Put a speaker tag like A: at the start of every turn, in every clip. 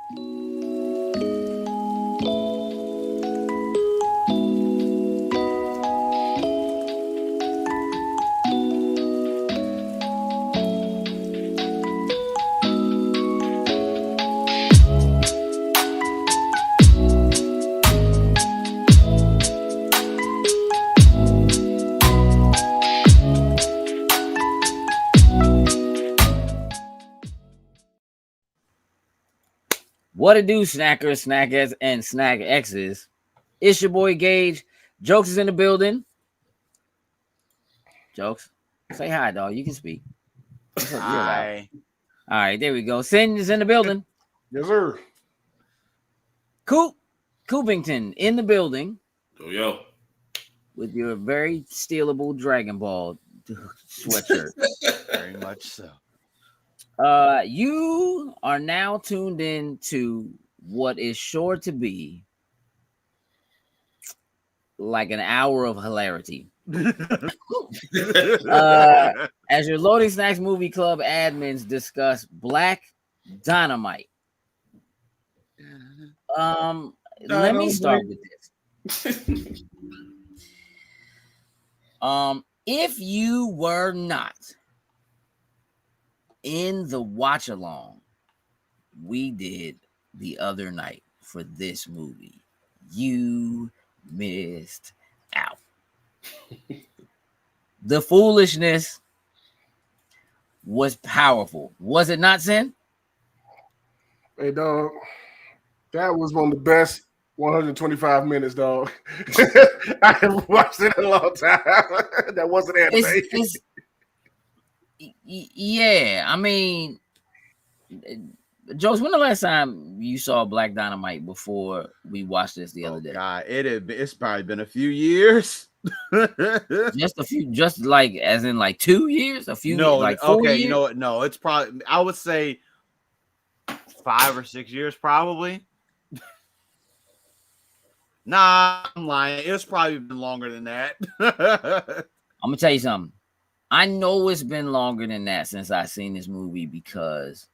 A: What it do, snackers, snackers, and snack X's? It's your boy Gage. Jokes is in the building. Jokes, say hi, dog. You can speak. What's up? You're loud. All right, there we go. Sin is in the building.
B: Yes, sir.
A: Coopington in the building.
C: Yo.
A: With your very stealable Dragon Ball sweatshirt.
D: Very much so.
A: You are now tuned in to what is sure to be like an hour of hilarity. As your Loading Snacks Movie Club admins discuss Black Dynamite. Let me start with this. If you were not in the watch along we did the other night for this movie, you missed out. The foolishness was powerful, was it not, Sin?
B: Hey, dog, that was one of the best 125 minutes, dog. I haven't watched it in a long time. That wasn't animation.
A: Yeah, I mean, Jokes, when the last time you saw Black Dynamite before we watched this the other day?
D: God, it's probably been a few years.
A: Just a few, just like as in like 2 years, a few.
D: No,
A: like 4
D: okay,
A: years?
D: you know what? No, it's probably, I would say 5 or 6 years, probably. Nah, I'm lying. It's probably been longer than that.
A: I'm gonna tell you something. I know it's been longer than that since I've seen this movie because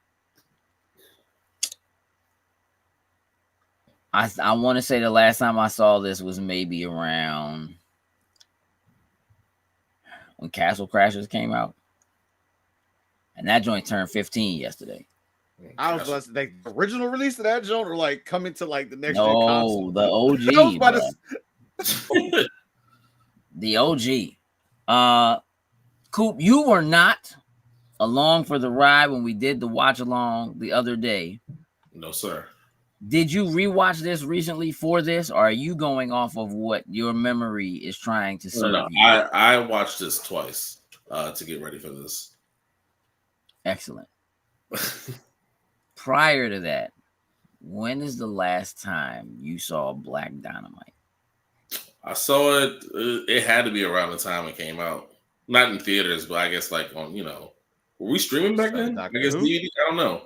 A: I want to say the last time I saw this was maybe around when Castle Crashers came out, and that joint turned 15 yesterday.
D: I was about to say the original release of that joint, or like coming to like the next gen
A: No,
D: console.
A: the OG. The OG. Coop, you were not along for the ride when we did the watch along the other day.
C: No, sir.
A: Did you rewatch this recently for this, or are you going off of what your memory is trying to serve
C: No,
A: you?
C: I watched this twice to get ready for this.
A: Excellent. Prior to that, when is the last time you saw Black Dynamite?
C: I saw it. It had to be around the time it came out. Not in theaters, but I guess like on, were we streaming back then? I guess DVD. I don't know.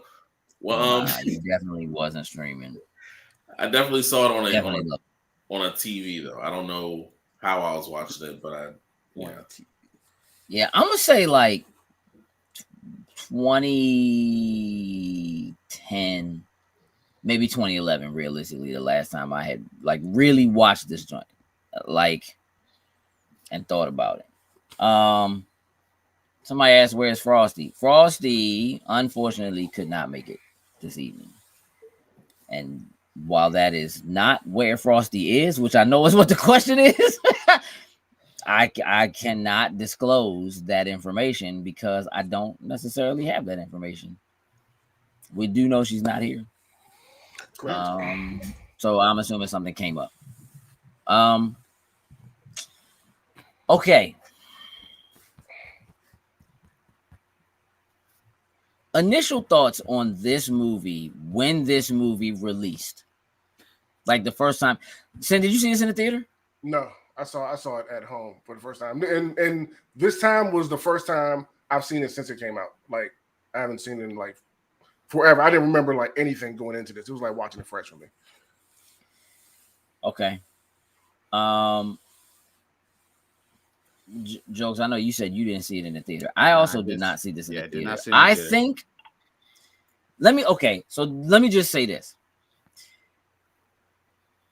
C: Well,
A: you definitely wasn't streaming.
C: I definitely saw it on a TV though. I don't know how I was watching it, but
A: yeah, I'm gonna say like 2010, maybe 2011. Realistically, the last time I had like really watched this joint, and thought about it. Somebody asked, where's Frosty? Frosty, unfortunately, could not make it this evening. And while that is not where Frosty is, which I know is what the question is, I cannot disclose that information because I don't necessarily have that information. We do know she's not here. So I'm assuming something came up. Okay. Initial thoughts on this movie when this movie released, like the first time. Sin, did you see this in the theater?
B: No, I saw it at home for the first time, and this time was the first time I've seen it since it came out. Like I haven't seen it in like forever. I didn't remember like anything going into this. It was like watching it fresh for me.
A: Okay. Jokes, I know you said you didn't see it in the theater. I also did not see this in the theater. I think let me just say this.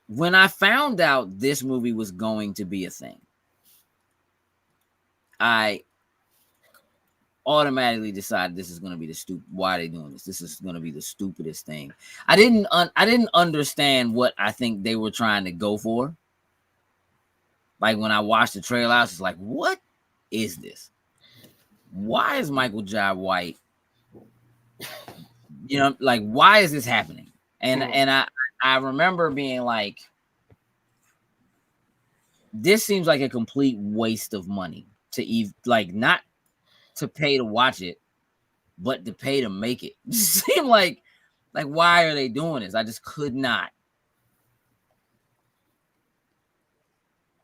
A: When I found out this movie was going to be a thing, I automatically decided this is going to be why are they doing this? This is going to be the stupidest thing. I didn't understand what I think they were trying to go for. Like when I watched the trailer, I was just like, what is this? Why is Michael Jai White? You know, like, why is this happening? And I remember being like, this seems like a complete waste of money to not to pay to watch it, but to pay to make it. It seemed like why are they doing this? I just could not.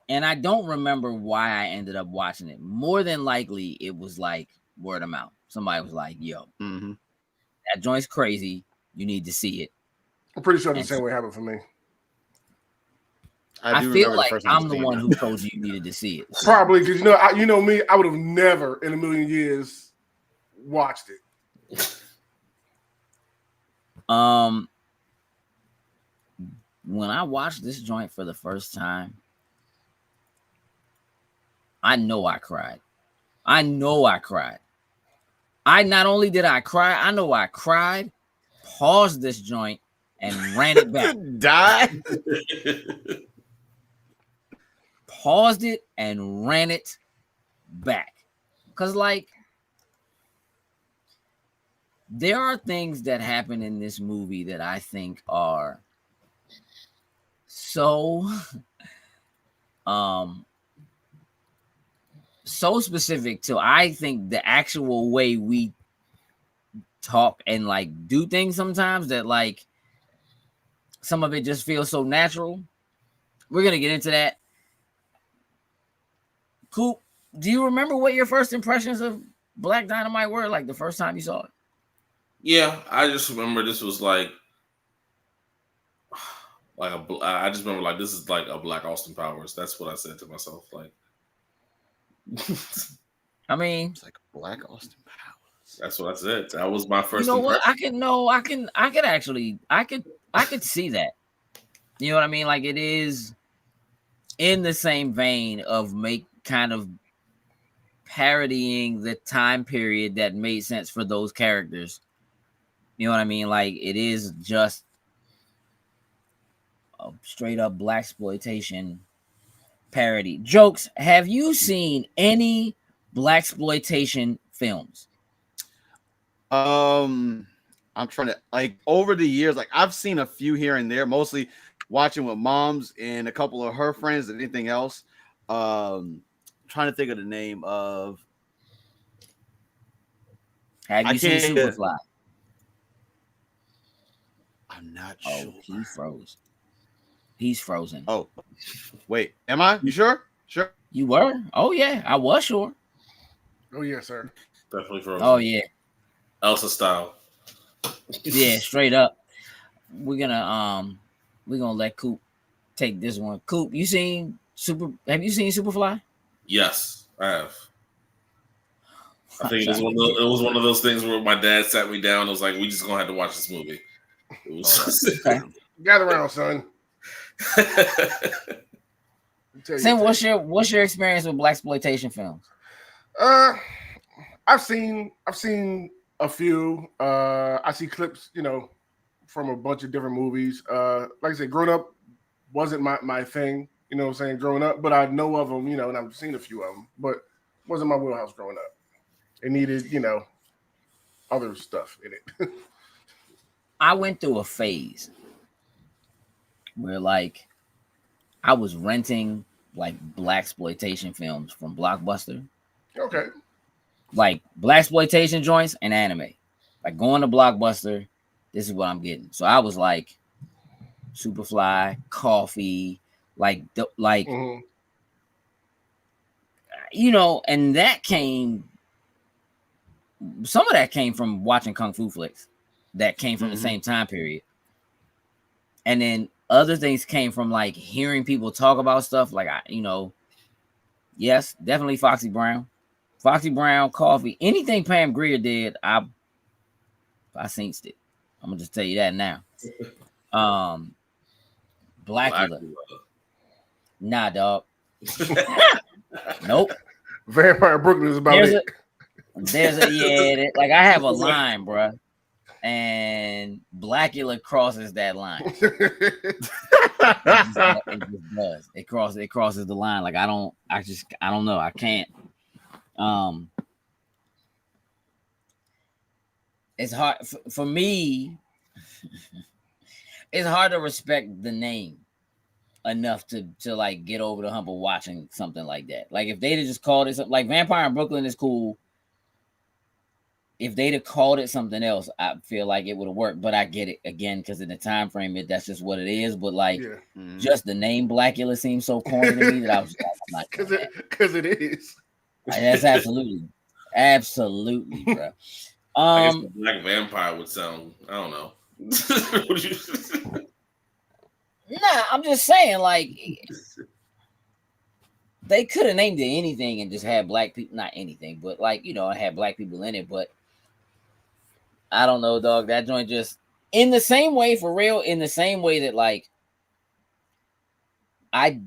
A: And I don't remember why I ended up watching it. More than likely, it was like word of mouth. Somebody was like, yo, that joint's crazy. You need to see it.
B: I'm pretty sure the same way happened for me.
A: I feel like I'm the one who told you needed to see it.
B: Probably because you know me, I would have never in a million years watched it.
A: When I watched this joint for the first time, I know I cried. I not only did I cry, I know I cried, paused this joint, and ran it back.
D: Died.
A: Paused it and ran it back. Because, like, there are things that happen in this movie that I think are so specific to, I think, the actual way we talk and like do things sometimes, that like some of it just feels so natural. We're gonna get into that. Coop, do you remember what your first impressions of Black Dynamite were, like the first time you saw it?
C: Yeah, I just remember this was like I just remember like this is like a Black Austin Powers. That's what I said to myself. Like,
A: I mean,
D: it's like Black Austin Powers.
C: That's what I said. That was my first.
A: You know what? I could see that. You know what I mean? Like, it is in the same vein of kind of parodying the time period that made sense for those characters. You know what I mean? Like, it is just a straight up blaxploitation parody. Jokes, have you seen any blaxploitation films?
D: I'm trying to, like, over the years, like I've seen a few here and there, mostly watching with moms and a couple of her friends and anything else. Trying to think of the name of.
A: Have you seen Superfly?
D: I'm not
A: sure.
D: Oh,
A: he froze. He's frozen.
D: Oh, wait. Am I? You sure? Sure.
A: You were? Oh, yeah. I was sure.
B: Oh, yeah, sir.
C: Definitely frozen.
A: Oh, yeah.
C: Elsa style.
A: Yeah, straight up. We're gonna let Coop take this one. Coop, have you seen Superfly?
C: Yes, I have. I think it was one of those things where my dad sat me down and was like, we just gonna have to watch this movie. It was
A: okay.
B: Gather around, son.
A: Sam, what's your experience with blaxploitation films?
B: I've seen a few. I see clips, from a bunch of different movies. Like I said, growing up wasn't my thing, you know what I'm saying, growing up, but I know of them, and I've seen a few of them, but wasn't my wheelhouse growing up. It needed, other stuff in it.
A: I went through a phase where, like, I was renting like blaxploitation films from Blockbuster.
B: Okay.
A: Like blaxploitation joints and anime. Like, going to Blockbuster, this is what I'm getting. So I was like, Superfly, Coffee, and that came. Some of that came from watching Kung Fu flicks. That came from the same time period. And then other things came from like hearing people talk about stuff. Like, yes, definitely Foxy Brown, Coffee, anything Pam Grier did, I seen it. I'm gonna just tell you that now. Blackula. Nah, dog. Nope.
B: Vampire Brooklyn is about it.
A: Like I have a line, bruh, and Blackula crosses that line. It just does. It crosses the line. Like I don't know. I can't. It's hard for me. It's hard to respect the name enough to like get over the hump of watching something like that. Like if they'd have just called it something like Vampire in Brooklyn is cool. If they'd have called it something else, I feel like it would have worked. But I get it again because in the time frame, that's just what it is. But like, just the name Blackula seems so corny to me that I was like,
B: because it is.
A: That's absolutely, bro.
C: I guess the Black Vampire would sound. I don't know.
A: Nah, I'm just saying, like, they could have named it anything and just had black people. Not anything, but like, had black people in it. But I don't know, dog. That joint just in the same way, for real. In the same way that like, I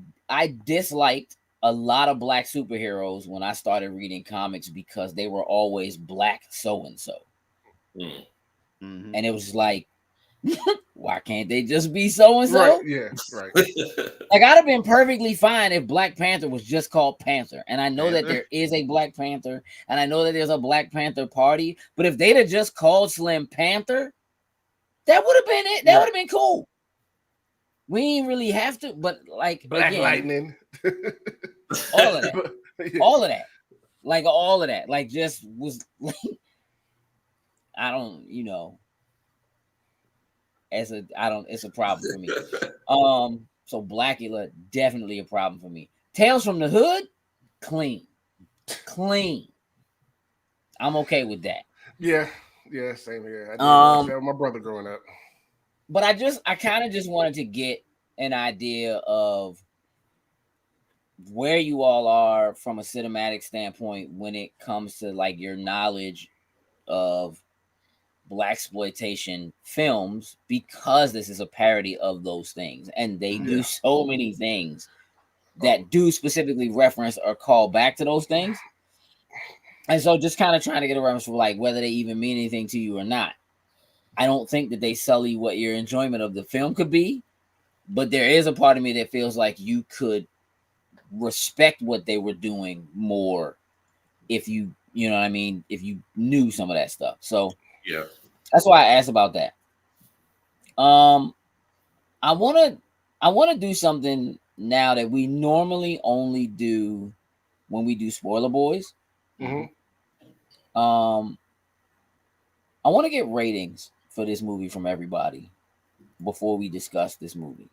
A: disliked a lot of black superheroes when I started reading comics because they were always black so and so, and it was like, why can't they just be so and so?
B: Right, yeah, right.
A: Like I'd have been perfectly fine if Black Panther was just called Panther, and I know that there is a Black Panther, and I know that there's a Black Panther party. But if they'd have just called Slim Panther, that would have been it. That would have been cool. We ain't really have to, but like
B: Black Lightning,
A: all of that, all of that, like all of that, like just was. I don't, it's a problem for me. So Blackula, definitely a problem for me. Tales from the Hood, clean. I'm okay with that.
B: Yeah, same here. I did watch that with my brother growing up.
A: But I kind of just wanted to get an idea of where you all are from a cinematic standpoint when it comes to like your knowledge of blaxploitation films, because this is a parody of those things, and they do so many things that do specifically reference or call back to those things. And so just kind of trying to get a reference for like whether they even mean anything to you or not. I don't think that they sully what your enjoyment of the film could be, but there is a part of me that feels like you could respect what they were doing more if you know what I mean, if you knew some of that stuff. So
C: yeah,
A: that's why I asked about that. I want to do something now that we normally only do when we do Spoiler Boys.
B: Mm-hmm.
A: I want to get ratings for this movie from everybody before we discuss this movie.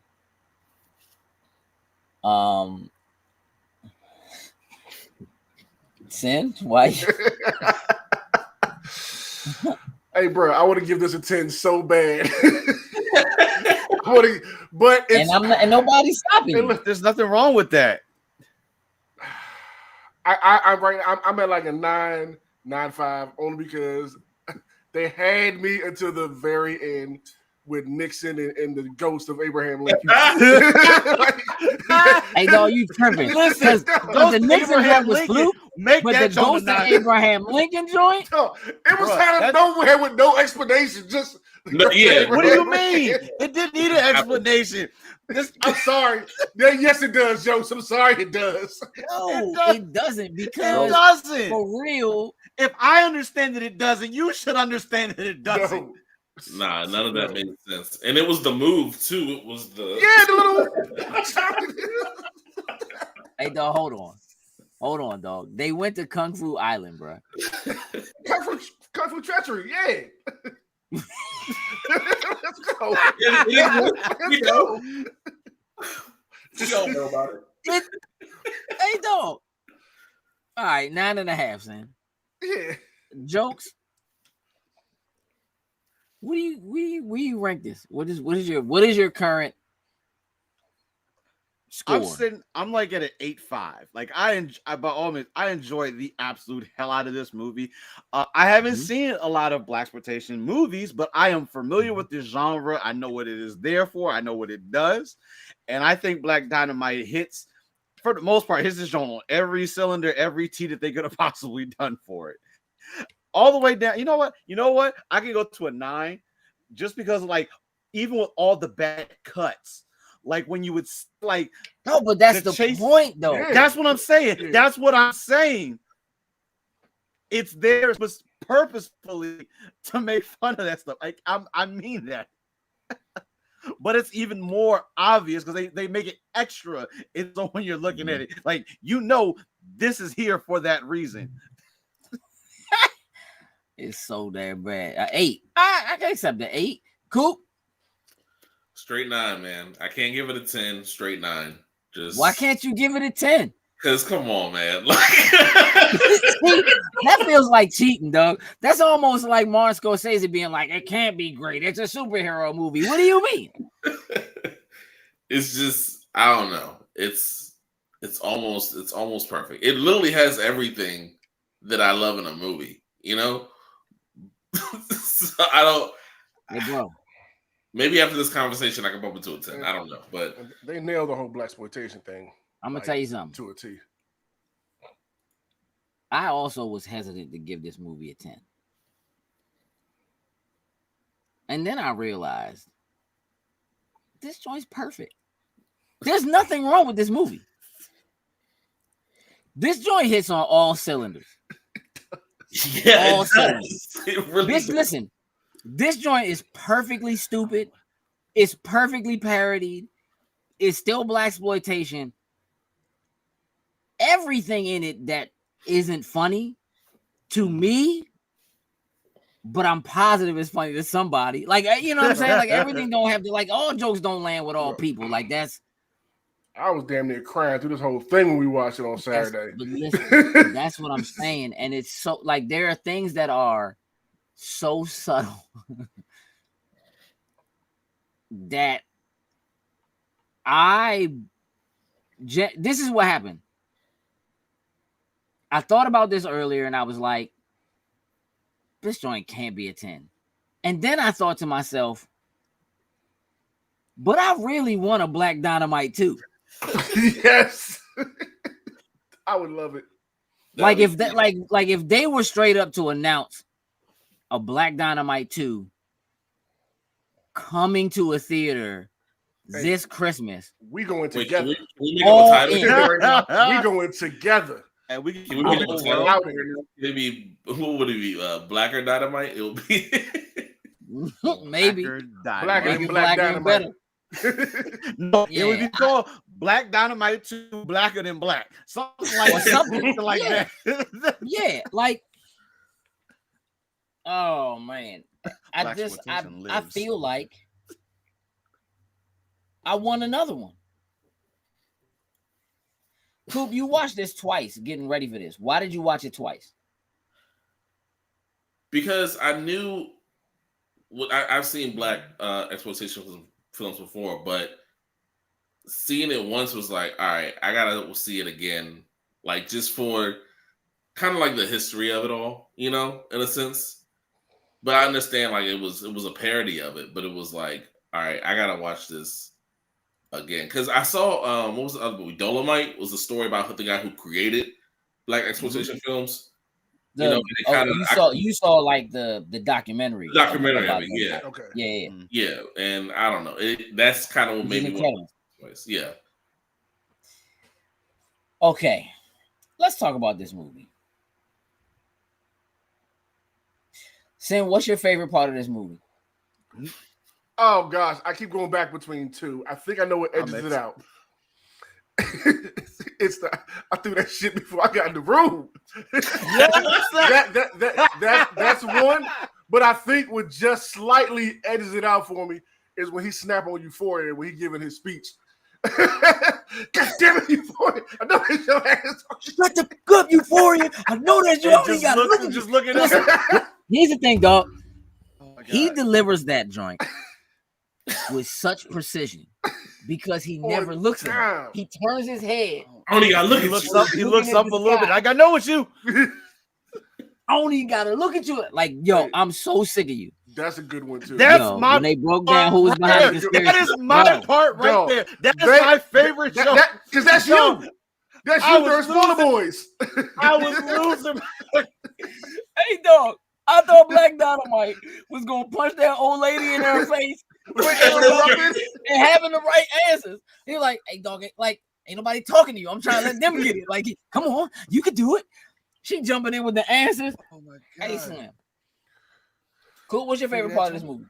A: Sin, why?
B: Hey, bro, I want to give this a 10 so bad. But it's
A: and nobody's stopping me.
D: There's nothing wrong with that.
B: I'm at like a 9.5 only because they had me until the very end with Nixon and the ghost of Abraham Lincoln.
A: Hey, dog, you tripping?
D: Listen,
A: the Nixon joint was fluke,
D: make
A: but
D: that
A: the ghost of Abraham Lincoln joint.
B: No, it was out of nowhere with no explanation. Just
C: no, yeah.
D: What do you mean? It didn't need an explanation.
B: I'm sorry. Yes, it does, Joe. I'm sorry, it does.
A: No, it doesn't, because
D: it doesn't.
A: For real.
D: If I understand that it doesn't, you should understand that it doesn't.
B: No.
C: Nah, none of that made sense. And it was the move too. It was the
B: the
A: little. Hey, dog, hold on, dog. They went to Kung Fu Island, bro.
B: Kung Fu treachery, yeah. Let's go.
C: Let's go. You don't know about it.
A: Hey, dog. All right, 9.5, Sam.
B: Yeah.
A: Jokes. What do you rank this? What is your current score.
D: I'm like at an 8.5. Like by all means, I enjoy the absolute hell out of this movie. I haven't seen a lot of blaxploitation movies, but I am familiar with this genre. I know what it is there for. I know what it does, and I think Black Dynamite hits, for the most part, hits this genre on every cylinder, every T that they could have possibly done for it, all the way down. You know what? I can go to a 9, just because like even with all the bad cuts. Like when you would like
A: no, but that's the point, though.
B: Yeah.
D: That's what I'm saying.
B: Yeah.
D: That's what I'm saying. It's there purposefully to make fun of that stuff. Like I mean that. But it's even more obvious because they make it extra. It's when you're looking at it, like this is here for that reason.
A: It's so damn bad. 8. I can accept the 8. Coop.
C: Straight 9, man. I can't give it a 10. Straight 9. Just
A: why can't you give it a 10?
C: Because come on, man.
A: That feels like cheating, dog. That's almost like Martin Scorsese being like, it can't be great. It's a superhero movie. What do you mean?
C: It's just, I don't know. It's almost perfect. It literally has everything that I love in a movie, you know? So I don't.
A: Hey, bro.
C: Maybe after this conversation, I can bump into a 10. I don't know, but
B: they nailed the whole blaxploitation thing.
A: I'm gonna tell you something.
B: To a T.
A: I also was hesitant to give this movie a 10, and then I realized this joint's perfect. There's nothing wrong with this movie. This joint hits on all cylinders.
C: Yeah,
A: all cylinders.
C: It really does.
A: Listen. This joint is perfectly stupid. It's perfectly parodied. It's still blaxploitation. Everything in it that isn't funny to me, but I'm positive it's funny to somebody. Like, you know what I'm saying? Like, everything don't have to, like, all jokes don't land with all people. Like, that's.
B: I was damn near crying through this whole thing when we watched it on Saturday.
A: But listen, that's what I'm saying. And it's so, like, there are things that are so subtle that this is what happened. I thought about this earlier and I was like, this joint can't be a 10. And then I thought to myself, but I really want a Black Dynamite too.
B: Yes. I would love it.
A: Like if that, like if they were straight up to announce a Black Dynamite 2 coming to a theater this Christmas.
B: We going together.
C: Can we make up a title?
B: We going together.
D: And we
C: Can we make up a title? Maybe what would it be? Blacker Dynamite? It will be
A: maybe
B: Blacker and Black Dynamite.
D: No, it would be called Black Dynamite 2 Blacker Than Black. Something like that.
A: Yeah, like oh man. I feel like I want another one. Coop, you watched this twice getting ready for this. Why did you watch it twice?
C: Because I knew I've seen black exploitation films before, but seeing it once was like, all right, I gotta see it again, like just for kind of like the history of it all, you know, in a sense. But I understand like it was a parody of it, but it was like, all right, I gotta watch this again because I saw what was the other movie? Dolomite was a story about the guy who created black exploitation films.
A: You saw like the documentary.
C: The documentary of it, yeah.
B: Okay.
A: Yeah.
C: And I don't know. That's kind of what made me want to. Yeah.
A: Okay, let's talk about this movie. Sam, what's your favorite part of this movie?
B: Oh gosh, I keep going back between two. I think I know what edges it out. I threw that shit before I got in the room. That's one. But I think what just slightly edges it out for me is when he snap on Euphoria when he giving his speech. God damn it, Euphoria! I know that's your ass.
A: Shut the fuck up, Euphoria! I know that's your ass.
D: Just looking at it.
A: Here's the thing, dog. Oh he delivers that joint with such precision because he never looks at her. He turns his head.
C: I only gotta look
D: He
C: at
D: looks
C: you.
D: up. He looks up a little bit. I got know it's you.
A: I only gotta look at you. Like, yo, I'm so sick of you.
B: That's a good one too.
D: That's
A: Yo,
D: my
A: when they broke down who was behind the conspiracy.
D: That is my part right there. That's my favorite show.
B: Because that's you. That's you, the Spoiler Boys.
D: I was losing.
A: Hey, dog. I thought Black Dynamite was gonna punch that old lady in her face and having the right answers. He was like, "Hey, dog, like ain't nobody talking to you. I'm trying to let them get it. Like, come on, you could do it." She jumping in with the answers.
D: Oh my god!
A: Hey, Slim. Cool. What's your favorite part of this movie?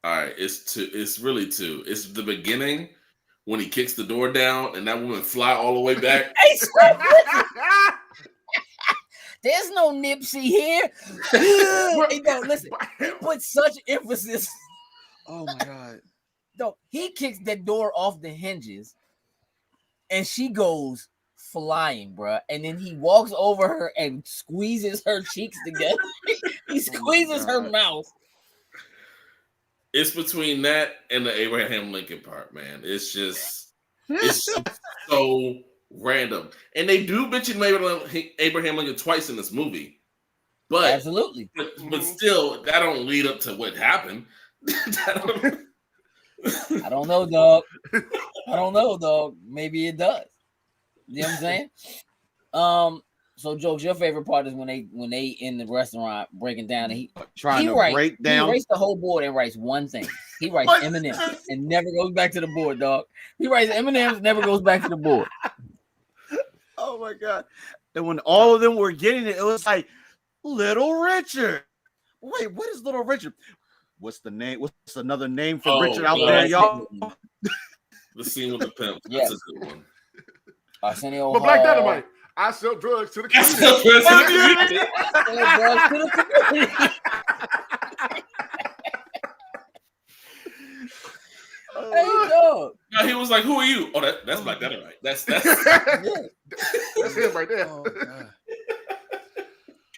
C: All right, it's really two. It's the beginning when he kicks the door down and that woman fly all the way back.
A: Hey, Slim, there's no Nipsey here. Hey, dog, listen. He put such emphasis.
D: Oh my god!
A: No, he kicks that door off the hinges, and she goes flying, bro. And then he walks over her and squeezes her cheeks together. He squeezes her mouth.
C: It's between that and the Abraham Lincoln part, man. It's just so random. And they do mention Abraham Lincoln twice in this movie. But
A: absolutely.
C: But still, that don't lead up to what happened.
A: I don't know, dog. I don't know, dog. Maybe it does. You know what I'm saying? So Jokes, your favorite part is when they in the restaurant breaking down and he
D: break down.
A: He writes the whole board and writes one thing. He writes M&M and never goes back to the board, dog. He writes M&M's, never goes back to the board.
D: Oh my god! And when all of them were getting it, it was like Little Richard. Wait, what is Little Richard? What's the name? What's another name for Richard out there, y'all?
C: The scene with the pimp. That's a good one.
A: Arsenio
B: but Black Dynamite. I sell drugs to the community.
A: Hey, dog.
C: No, he was like, "Who are you?" Oh, that's Black Dynamite. That's
B: that's him right there.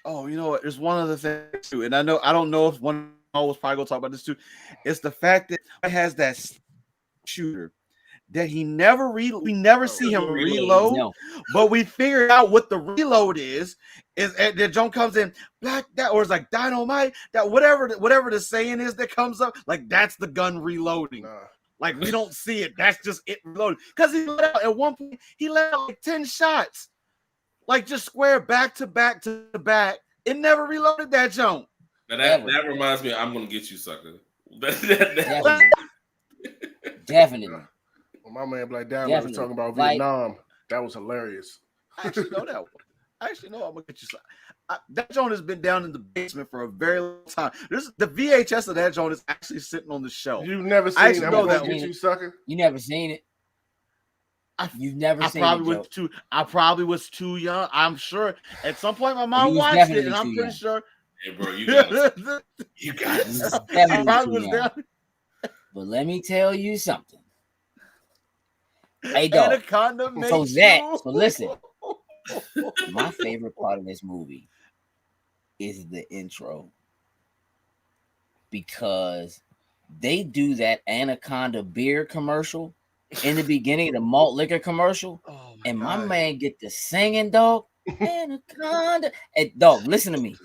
D: Oh, you know what? There's one other thing too, and I don't know if one was probably gonna talk about this too. It's the fact that it has that shooter that we never see him reload, no. But we figured out what the reload is that Joan comes in or it's like dynamite, that whatever the saying is that comes up, like that's the gun reloading. Like we don't see it, that's just it reloading. Because he let out at one point, he let out like 10 shots, like just square back to back to back. It never reloaded that Joan.
C: Now that reminds me of I'm Gonna Get You, Sucker.
A: Definitely.
B: When my man Black Dynamite was talking about Vietnam, that was hilarious.
D: I actually know that one. I actually know I'm gonna get you. That joint has been down in the basement for a very long time. The VHS of that joint is actually sitting on the shelf.
B: You've never seen I'm Gonna Get You, Sucker?
A: You never seen it? You've never seen it.
D: I probably was too young. I'm sure at some point my mom watched it, and I'm pretty sure.
C: Hey, bro, you got it.
A: I probably was down. But let me tell you something. Hey, dog. So listen. My favorite part of this movie is the intro, because they do that Anaconda beer commercial in the beginning of the malt liquor commercial, and my man get the singing, dog. Anaconda. And dog, listen to me.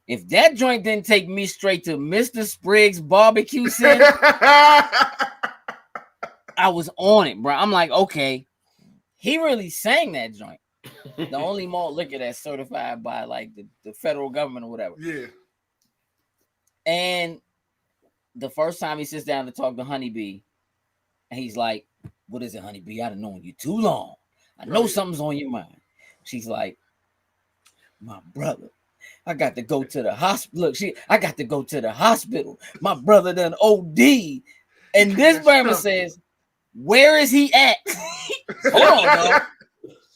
A: If that joint didn't take me straight to Mr. Spriggs barbecue center, I was on it, bro. I'm like, okay, he really sang that joint. The only malt liquor that's certified by like the federal government or whatever.
B: Yeah.
A: And the first time he sits down to talk to Honeybee, and he's like, "What is it, Honeybee? I've known you too long. I know something's on your mind." She's like, "My brother. I got to go to the hospital. Look, I got to go to the hospital. My brother done OD." And this Burma says, "Where is he at?" Hold on, dog.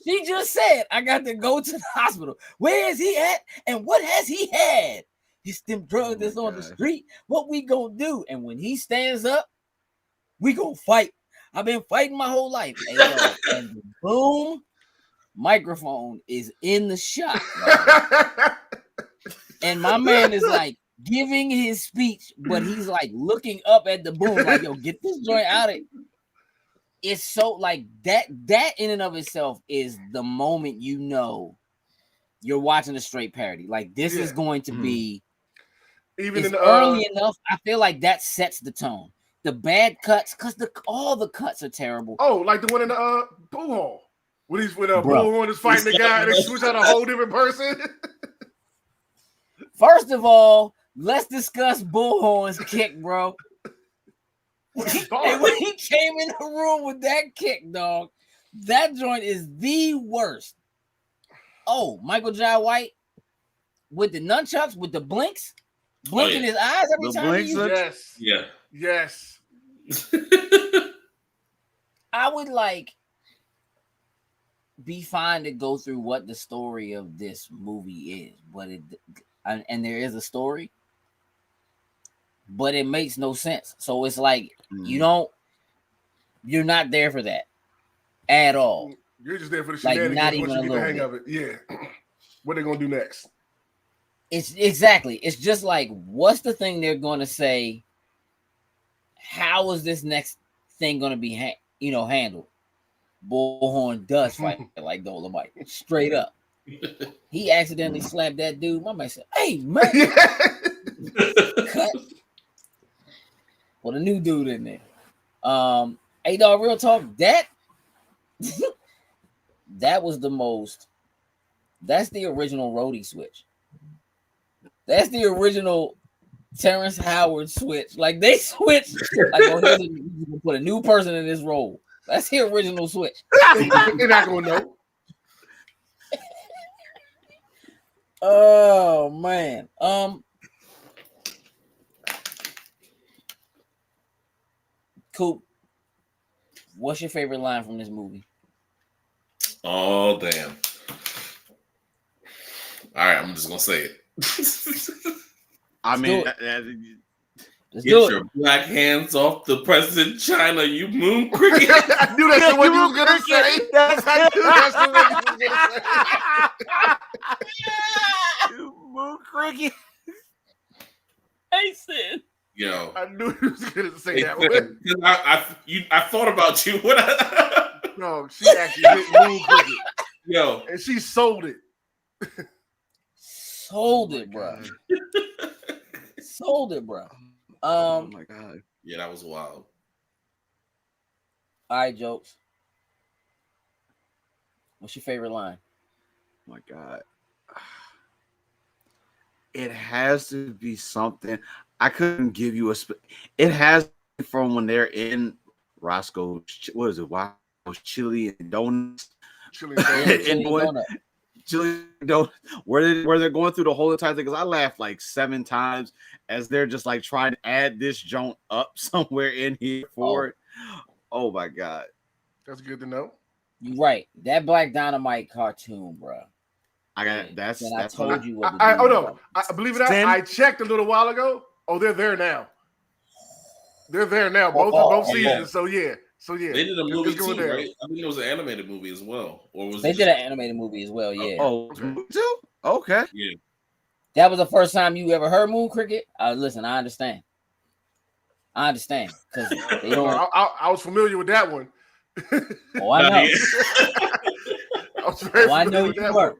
A: She just said, "I got to go to the hospital. Where is he at? And what has he had? He's them drugs that's on the street. What we gonna do?" And when he stands up, we gonna fight. I've been fighting my whole life. And the boom, microphone is in the shot. Right? And my man is like giving his speech, but he's like looking up at the boom, like, "Yo, get this joint out of it." it's so like that in and of itself is the moment you know you're watching a straight parody. Like this is going to be
B: even
A: it's
B: in
A: early enough. I feel like that sets the tone. The bad cuts, because all the cuts are terrible.
B: Oh, like the one in the pool hall. When
A: Bro.
B: Bullhorn is fighting the guy and they switch out a whole different person.
A: First of all, let's discuss Bullhorn's kick, bro. And when he came in the room with that kick, dog, that joint is the worst. Oh, Michael Jai White with the nunchucks, with the blinks, blinking his eyes every time he uses
B: Yes.
C: Yeah.
B: Yes.
A: I would like be fine to go through what the story of this movie is, but and there is a story, but it makes no sense. So it's like you're not there for that at all.
B: You're just there for the
A: Like,
B: shenanigans
A: not
B: once
A: even
B: you
A: a
B: get the
A: little
B: hang
A: bit.
B: of it. Yeah. What they gonna do next?
A: It's exactly. It's just like, what's the thing they're going to say? How is this next thing going to be, handled? Bullhorn does fight like Dolomite, straight up. He accidentally slapped that dude. My man said, "Hey, man!" Cut. Well, the new dude in there. Hey, dog, real talk. That that was the most. That's the original roadie switch. That's the original Terrence Howard switch. Like they switched. Like, oh, you can put a new person in this role. That's the original switch.
B: They're not gonna know.
A: Oh man. Coop, what's your favorite line from this movie?
C: Oh damn. All right, I'm just gonna say it.
D: I mean,
A: Let's
C: Get
A: do
C: your
A: it.
C: black hands off the president China, you moon cricket.
B: I knew that's what you was gonna say. I knew that's what you was gonna say.
D: You move cricket.
A: Hey, Sid.
C: Yo,
B: I knew he was gonna say that
C: because
B: one.
C: I thought about you. What?
B: No, she actually hit moon cricket.
C: Yo,
B: And she sold it.
A: Sold it, bro. Sold it, bro.
D: Oh my god.
C: yeah, that was wild.
A: All right, jokes. What's your favorite line?
D: Oh my god. It has to be something. I couldn't give you it has to be from when they're in Roscoe's, what is it? Roscoe's Chili and Donuts.
B: Chili
D: and
A: Donut.
D: Chili Donuts, where they're going through the whole entire thing. Because I laughed like 7 times as they're just like trying to add this joint up somewhere in here for it. Oh my god.
B: That's good to know.
A: You're right. That Black Dynamite cartoon, bro.
D: I got that's
A: And I
D: that's
A: told you what to
B: I
A: do.
B: oh no, I believe it or not,
D: Sin.
B: I checked a little while ago. Oh, they're there now. They're there now. Both seasons. So yeah.
C: They did a
B: It's
C: movie
B: going
C: too,
B: there.
C: right? I think it was an animated movie as well, or was
A: They
C: it
A: did
C: just-
A: an animated movie as well, yeah.
D: Oh,
B: Okay.
D: too? Okay.
C: Yeah,
A: That was the first time you ever heard Moon Cricket? Listen, I understand. Because they don't.
B: I was familiar with that one.
A: Oh, I know.
B: I was very
A: Oh, I
B: familiar
A: know
B: with
A: you
B: that
A: were.
B: one.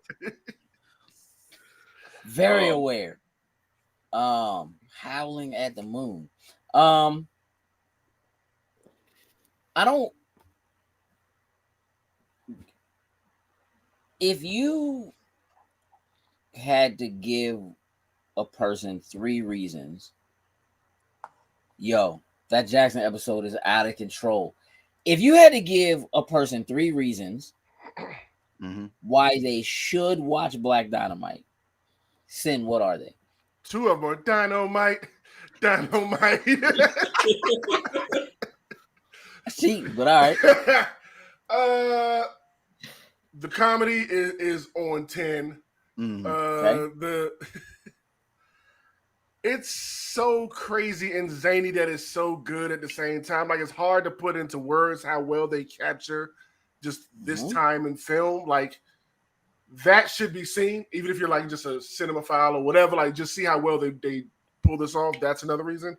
A: Very aware. Howling at the Moon. I don't. If you had to give a person 3 reasons, yo, that Jackson episode is out of control. If you had to give a person 3 reasons why they should watch Black Dynamite, Sin, what are they?
B: 2 of them are Dynamite.
A: Cheap, but all right.
B: The comedy is on 10. It's so crazy and zany that it's so good at the same time. Like, it's hard to put into words how well they capture just this time in film. Like, that should be seen, even if you're like just a cinemaphile or whatever. Like, just see how well they pull this off. That's another reason.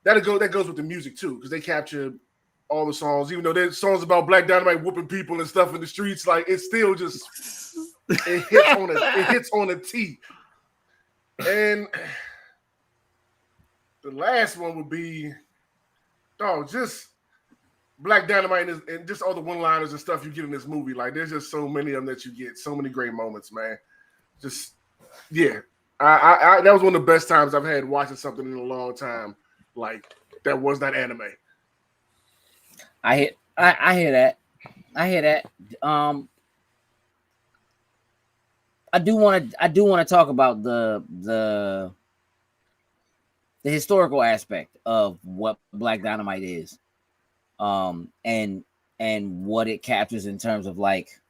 B: That goes with the music too, because they capture all the songs, even though there's songs about Black Dynamite whooping people and stuff in the streets, like it's still just it hits on a T. And the last one would be just Black Dynamite and just all the one-liners and stuff you get in this movie. Like there's just so many of them that you get, so many great moments, man. Just yeah. I that was one of the best times I've had watching something in a long time, like that was not anime.
A: I hear that. I hear that. I do want to talk about the historical aspect of what Black Dynamite is, and what it captures in terms of like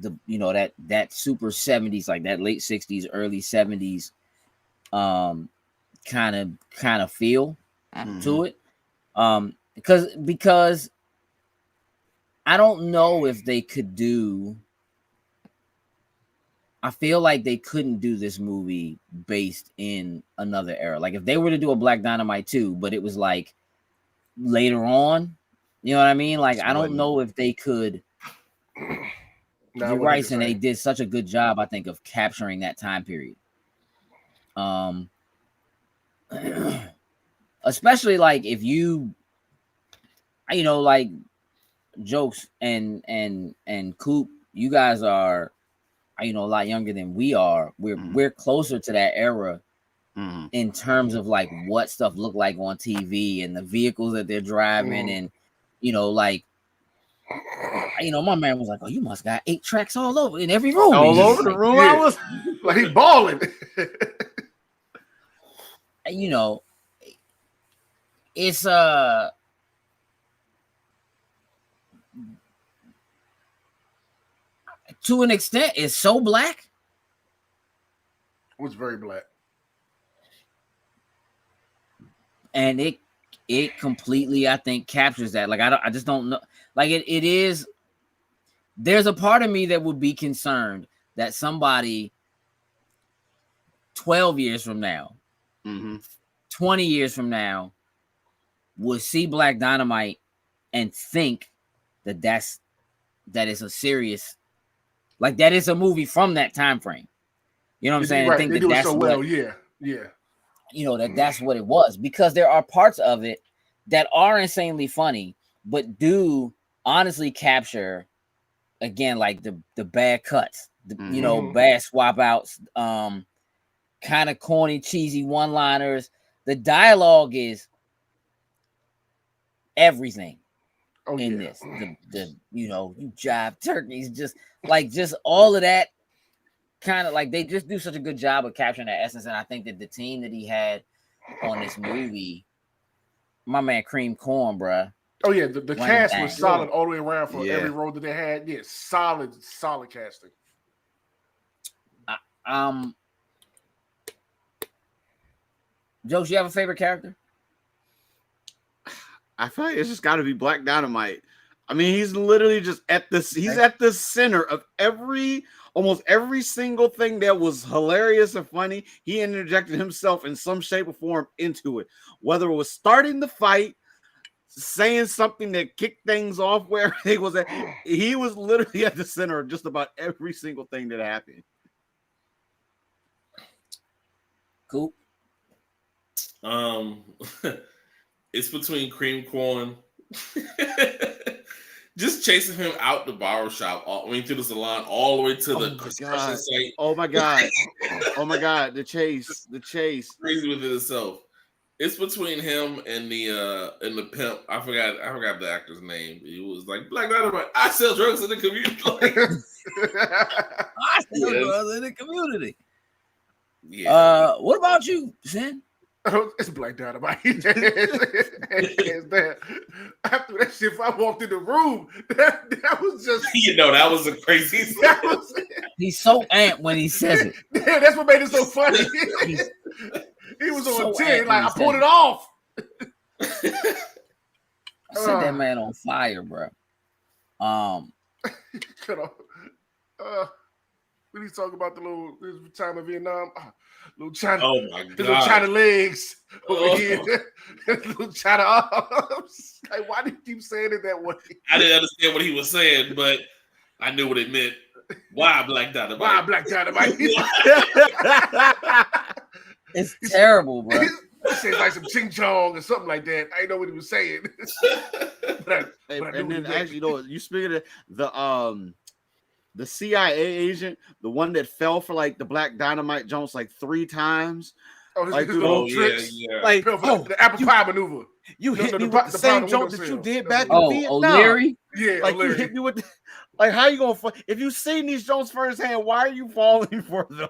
A: that super 70s, like that late 60s, early 70s, kind of feel to it, because I don't know if they could do. I feel like they couldn't do this movie based in another era. Like if they were to do a Black Dynamite 2, but it was like later on, you know what I mean? Like I don't know if they could. You're right, and they did such a good job, I think, of capturing that time period. Especially like if you like Jokes and Coop, you guys are a lot younger than we are. We're closer to that era in terms of like what stuff looked like on TV and the vehicles that they're driving, and like my man was like, "Oh, you must got 8 tracks all over in every room,
D: all over the room." I was
B: like, he balling.
A: It's to an extent, it's so black.
B: It was very black,
A: and it completely, I think, captures that. Like I just don't know. Like it is. There's a part of me that would be concerned that somebody 12 years from now, 20 years from now, will see Black Dynamite and think that is a serious, like that is a movie from that time frame. You know what I'm saying?
B: Right.
A: Think
B: they
A: that
B: do
A: that's
B: it so
A: what,
B: well. Yeah.
A: That's what it was, because there are parts of it that are insanely funny, but do honestly capture, again, like the bad cuts, bad swap outs, kind of corny, cheesy one-liners. The dialogue is everything in this. You jive turkeys, just all of that kind of like they just do such a good job of capturing that essence. And I think that the team that he had on this movie, my man Cream Corn, bruh.
B: Oh yeah, the cast was solid all the way around for every role that they had. Yeah, solid casting.
A: Jokes, you have a favorite character?
D: I feel like it's just got to be Black Dynamite. I mean, he's literally just at the center of almost every single thing that was hilarious and funny. He interjected himself in some shape or form into it, whether it was starting the fight, saying something that kicked things off where he was at. He was literally at the center of just about every single thing that happened.
A: Cool.
C: It's between Cream Corn, just chasing him out the barbershop, through the salon, all the way to the construction site.
D: Oh my god! The chase,
C: crazy within itself. It's between him and the pimp. I forgot the actor's name. He was like, Black Dynamite, I sell drugs in the community.
A: I sell drugs in the community.
C: Yeah.
A: What about you, Sin?
B: It's Black Dynamite. After that shit, if I walked in the room, that was just
C: that was a crazy.
A: He's so amped when he says it.
B: Yeah, that's what made it so funny. He was on 10, like I pulled it off.
A: I set that man on fire, bro.
B: When he talk about his time in Vietnam, little China,
C: oh my god,
B: little China legs over here, little China arms. Like, why do you keep saying it that way?
C: I didn't understand what he was saying, but I knew what it meant. Why Black Dynamite?
B: Why Black Dynamite?
A: It's terrible, bro.
B: He said like some ching chong or something like that. I didn't know what he was saying. but I knew
D: And
B: what he
D: then
B: meant.
D: actually, you know, you speaking of the CIA agent, the one that fell for like the Black Dynamite Jones like 3 times.
B: Oh,
D: Like,
B: his
D: dude,
B: little
D: oh,
B: tricks.
C: yeah.
D: Like,
B: The apple pie maneuver.
D: You hit
B: No,
D: me
B: the
D: with
B: po-
D: the
B: the
D: same
B: powder
D: joke
B: window
D: that you
B: sill.
D: did
B: That's
D: back
B: what
D: in
A: Oh,
D: Vietnam.
A: O'Leary.
B: Yeah,
D: Like
B: O'Leary.
D: you hit me with, like how you gonna? If you seen these Jones firsthand, why are you falling for them?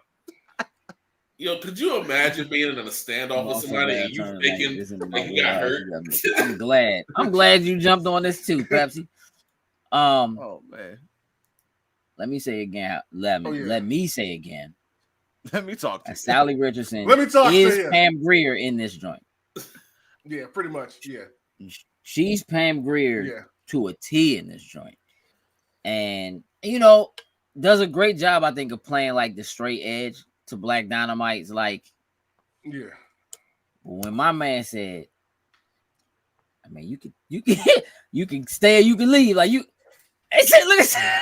C: Yo, could you imagine being in a standoff with somebody and you thinking like you got hurt?
A: I'm glad you jumped on this too, Pepsi.
D: Oh man,
A: Let me say again. Let me say again.
D: let me talk to you.
A: Sally Richardson
B: Let me talk to
A: is
B: you.
A: Pam Grier in this joint.
B: Yeah, pretty much. Yeah.
A: She's Pam Grier
B: Yeah.
A: to a T in this joint. And, you know, does a great job, I think, of playing like the straight edge to Black Dynamite's like.
B: Yeah.
A: When my man said, I mean, you can stay or you can leave. Like you, hey, look
B: hey,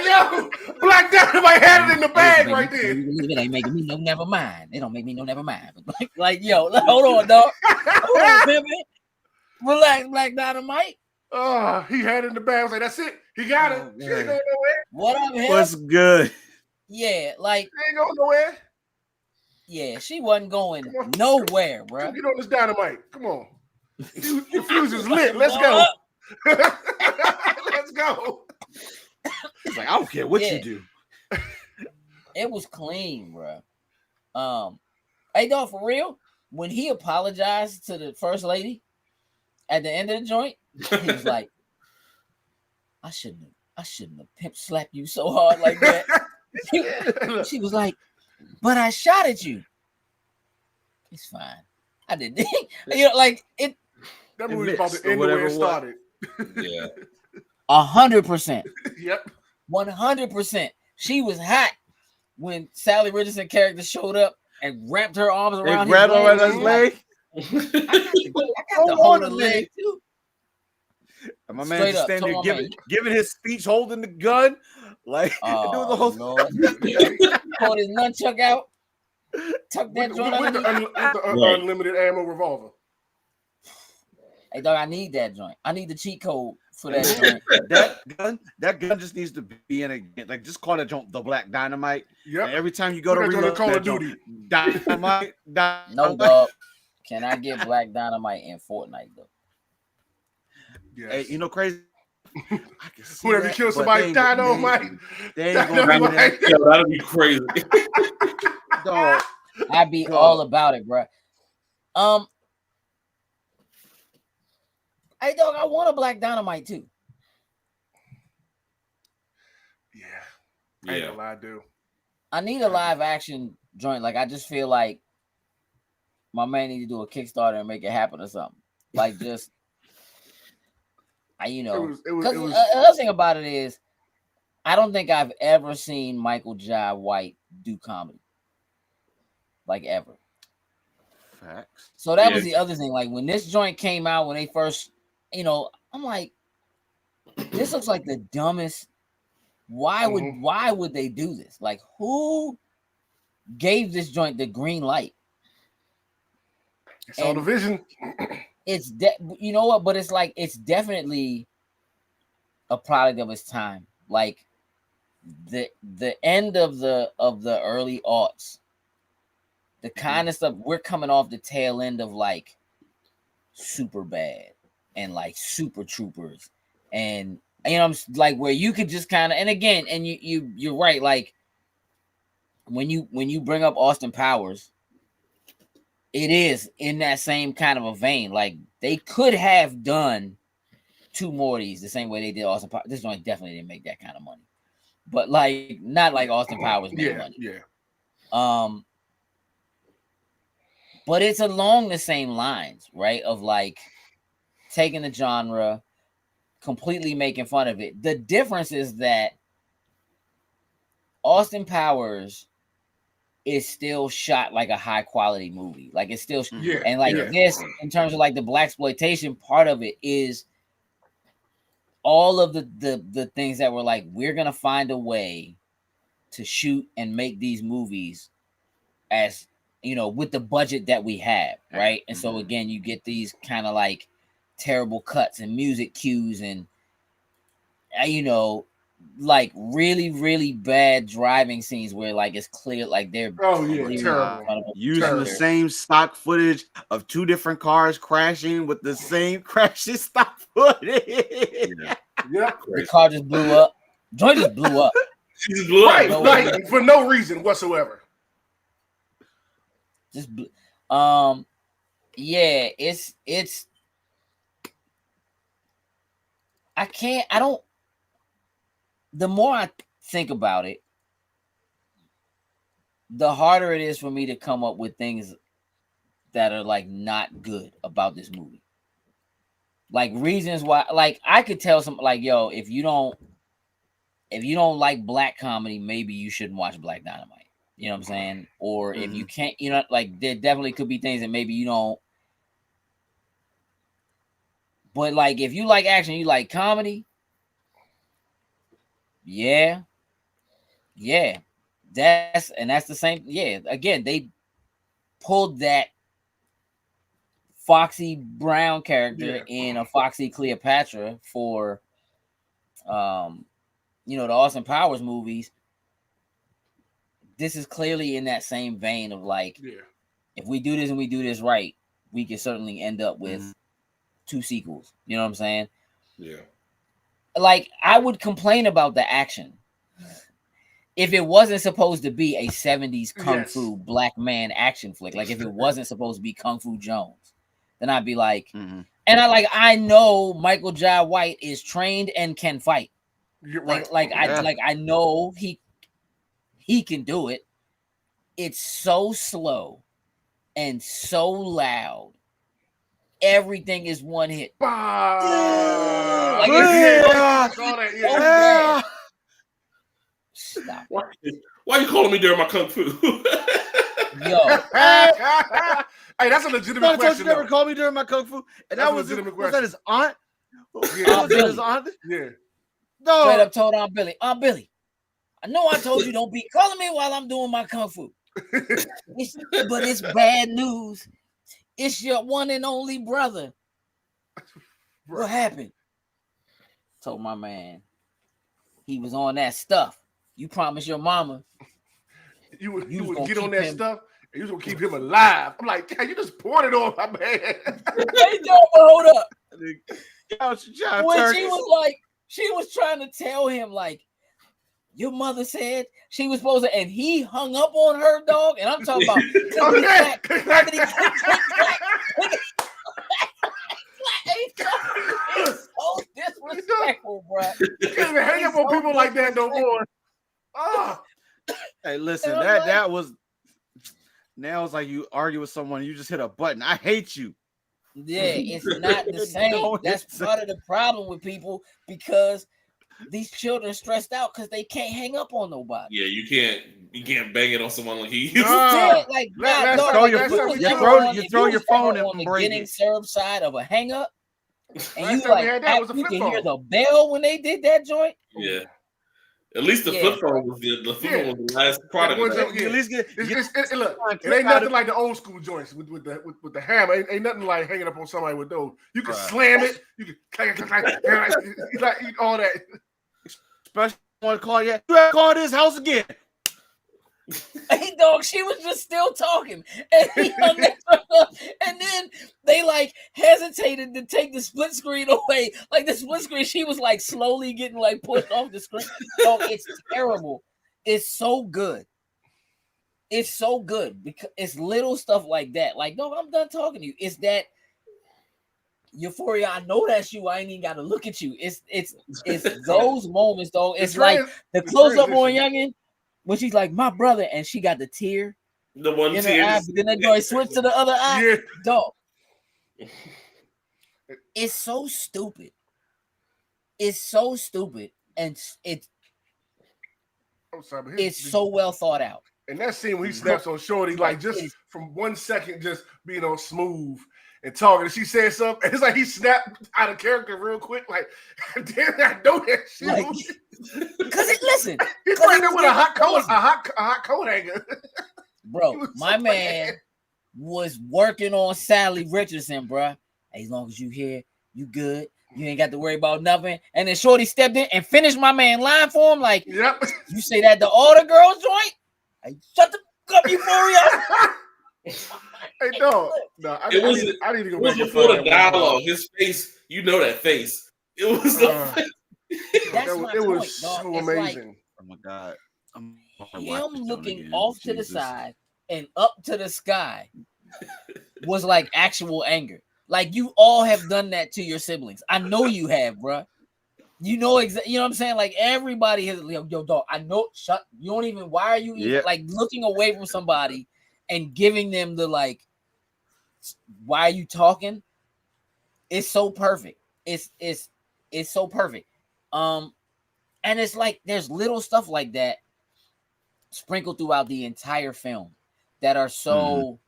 B: yo, Black Dynamite had it in the bag right there.
A: It ain't making me no never mind. It don't make me no never mind. Like yo, hold on, dog. Hold on, baby. Relax, Black Dynamite.
B: Oh, he had it in the bag. I was like, that's it. He got it. She ain't going nowhere.
A: What up, him?
D: What's good?
A: Yeah, like
B: She ain't going nowhere.
A: Yeah, she wasn't going nowhere, bro.
B: Get on this Dynamite. Come on. The fuse is lit. Let's go. Let's go.
D: It's like I don't care what you do.
A: It was clean, bro. Hey, dog, for real. When he apologized to the first lady at the end of the joint, he was like, "I shouldn't have pimp slapped you so hard like that." She was like, "But I shot at you." It's fine. I didn't. You know, like it.
B: That movie was about to end where it started.
C: Yeah.
A: 100%.
B: Yep.
A: 100%. She was hot when Sally Richardson character showed up and wrapped her arms around
D: his leg.
A: I got to hold the leg too.
D: And my man just standing there giving his speech, holding the gun, like doing the whole
A: Lord. Pulled his nunchuck out, tucked that joint
B: with the unlimited ammo revolver.
A: Hey dog, I need that joint. I need the cheat code for that joint.
D: That gun just needs to be in a like. Just call that joint the Black Dynamite.
B: Yeah.
D: Every time you go to reload
B: Call of Duty,
D: Dynamite.
A: No dog. Can I get Black Dynamite in Fortnite though?
D: Yes. Hey, you know, crazy.
B: Whoever kills somebody, Dynamite.
D: They ain't gonna do that.
C: Yeah, that'd be crazy.
A: Dog, I'd be all about it, bro. Hey, dog, I want a Black Dynamite too.
B: Yeah. I ain't gonna lie, I do.
A: I need a live action joint. Like, I just feel like my man need to do a Kickstarter and make it happen or something. Like, just, you know. Because another thing about it is, I don't think I've ever seen Michael Jai White do comedy. Like, ever.
D: Facts.
A: So that was the other thing. Like, when this joint came out, when they first, you know, I'm like, this looks like the dumbest. Why would they do this? Like, who gave this joint the green light?
B: It's on the vision.
A: It's you know what? But it's like it's definitely a product of its time. Like the end of the early aughts. The kind of stuff we're coming off the tail end of like Super Bad and like Super Troopers and you know, I'm like where you could just kind of and again and you're right, like when you bring up Austin Powers, it is in that same kind of a vein. Like they could have done 2 more of these the same way they did Austin Powers. This joint definitely didn't make that kind of money, but like not like Austin Powers made money.
B: Yeah.
A: But it's along the same lines, right? Of like taking the genre, completely making fun of it. The difference is that Austin Powers is still shot like a high quality movie. Like it's still
B: Yeah,
A: and like
B: yeah.
A: this in terms of like the blaxploitation part of it is all of the things that were like we're gonna find a way to shoot and make these movies as with the budget that we have, right? And so again, you get these kind of like terrible cuts and music cues and like really really bad driving scenes where like it's clear like they're
B: terrible.
D: Using the same stock footage of two different cars crashing with the same crashing stock footage.
B: Yep.
A: The car just blew up. Joint just blew up.
B: Right, like for no reason whatsoever.
A: Just yeah, it's I don't the more I think about it, the harder it is for me to come up with things that are like not good about this movie. Like reasons why, like I could tell some like, yo, if you don't like black comedy, maybe you shouldn't watch Black Dynamite. You know what I'm saying? Or if you can't, like there definitely could be things that maybe you don't. But like if you like action, you like comedy. Yeah. That's the same. Yeah. Again, they pulled that Foxy Brown character in a Foxy Cleopatra for the Austin Powers movies. This is clearly in that same vein of like, if we do this and we do this right, we can certainly end up with 2 sequels. You know what I'm saying?
C: Yeah.
A: Like I would complain about the action if it wasn't supposed to be a 70s kung fu black man action flick. Like if it wasn't supposed to be Kung Fu Jones, then I'd be like, and I know Michael Jai White is trained and can fight. I know he can do it. It's so slow and so loud. Everything is one hit. Like Stop.
C: Why are you calling me during my kung fu?
B: Yo. Hey, that's a legitimate question.
D: You never called me during my kung fu. And that was legitimate question. Was that his aunt?
A: Aunt Billy.
D: His aunt?
B: Yeah.
A: No. Straight up told Aunt Billy, Aunt Billy, I know I told you don't be calling me while I'm doing my kung fu. But it's bad news. It's your one and only brother. What happened? Told my man. He was on that stuff. You promised your mama.
B: You would get on that stuff and you was gonna keep him alive. I'm like, damn, you just poured it on my man.
A: Hey, hold up. When she was trying to tell him, like, your mother said she was supposed to, and he hung up on her, dog. And I'm talking about it's so disrespectful, bro.
B: You can't even hang up on people like that no more.
D: Hey, listen, that was now it's like you argue with someone, you just hit a button. I hate you.
A: Yeah, it's not the same. That's part of the problem with people because these children are stressed out because they can't hang up on nobody.
C: Yeah, you can't bang it on someone like he.
A: You throw your phone on the getting served side of a hang up, and you can hear the bell when they did that joint.
C: Yeah. At least the flip phone was the last product.
B: At least look, it ain't nothing like the old school joints with the hammer. Ain't nothing like hanging up on somebody with those. You can slam it. You can clack, eat all that.
D: Especially want to call you. You have to call this house again.
A: Hey, dog, she was just still talking, and he hung that up, and then they like hesitated to take the split screen away. Like the split screen, she was like slowly getting like pushed off the screen. Dog, it's terrible. It's so good. It's so good because it's little stuff like that. Like, no, I'm done talking to you. It's that Euphoria. I know that's you. I ain't even got to look at you. It's those moments, dog. It's like the close up on Youngin. When she's like, my brother, and she got the tear.
C: The one
A: in
C: tear.
A: Her eye, but then that joint switched to the other eye.
B: Yeah.
A: Dog. It's so stupid. It's so stupid. And it's so well thought out.
B: And that scene when he snaps on Shorty, like just from 1 second, just being on smooth and talking. And she said something, and it's like he snapped out of character real quick. Like, damn, I know that shit.
A: Like, because listen,
B: he's playing there with a hot coat hanger.
A: Bro, my man was working on Sally Richardson, bro. As long as you here, you good. You ain't got to worry about nothing. And then Shorty stepped in and finished my man line for him. Like,
B: yep.
A: You say that to all the girls joint? Hey, shut the fuck up, Euphoria.
B: Hey, no, I need to go back
C: and before the dialogue. His face, you know that face. It was
B: it was so amazing.
D: Like, oh my god!
A: Him looking off to the side and up to the sky was like actual anger. Like you all have done that to your siblings. I know you have, bro. You know exactly. You know what I'm saying? Like everybody has. Yo, dog. I know. Shut. You don't even. Why are you even like looking away from somebody and giving them the like? Why are you talking? It's so perfect. It's so perfect. And it's like there's little stuff like that sprinkled throughout the entire film that are so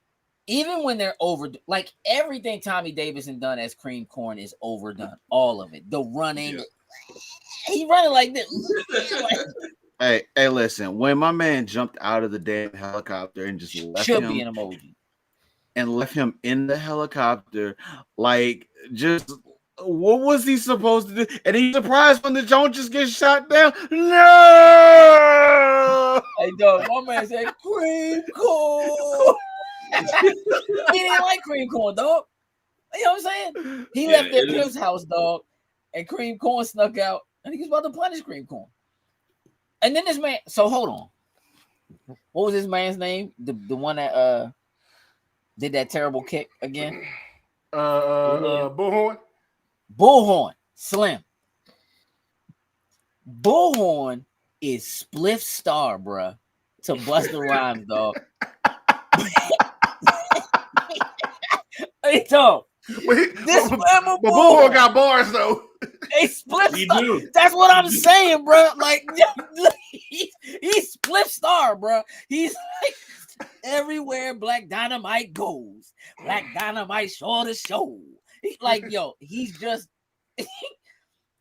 A: even when they're over, like everything Tommy Davidson done as Cream Corn is overdone. All of it. The running, he running like this.
D: Hey, listen. When my man jumped out of the damn helicopter and just left
A: should
D: him,
A: be an emoji.
D: And left him in the helicopter, like just what was he supposed to do? And he's surprised when the Jones just gets shot down. No,
A: hey dog, my man said Cream Corn. He didn't like Cream Corn, dog. You know what I'm saying? He left at Pim's house, dog, and Cream Corn snuck out, and he was about to punish Cream Corn. And then this man. So hold on. What was this man's name? The one that did that terrible kick again?
B: Bullhorn.
A: Bullhorn, Slim. Bullhorn is Spliff Star, bruh, to Busta Rhymes, dog. Hey, dog. This
B: but Bullhorn got bars though.
A: Hey, Spliff Star. That's what I'm saying, bro. Like he's Spliff Star, bro. He's like everywhere Black Dynamite goes. Black Dynamite sure to show. He's just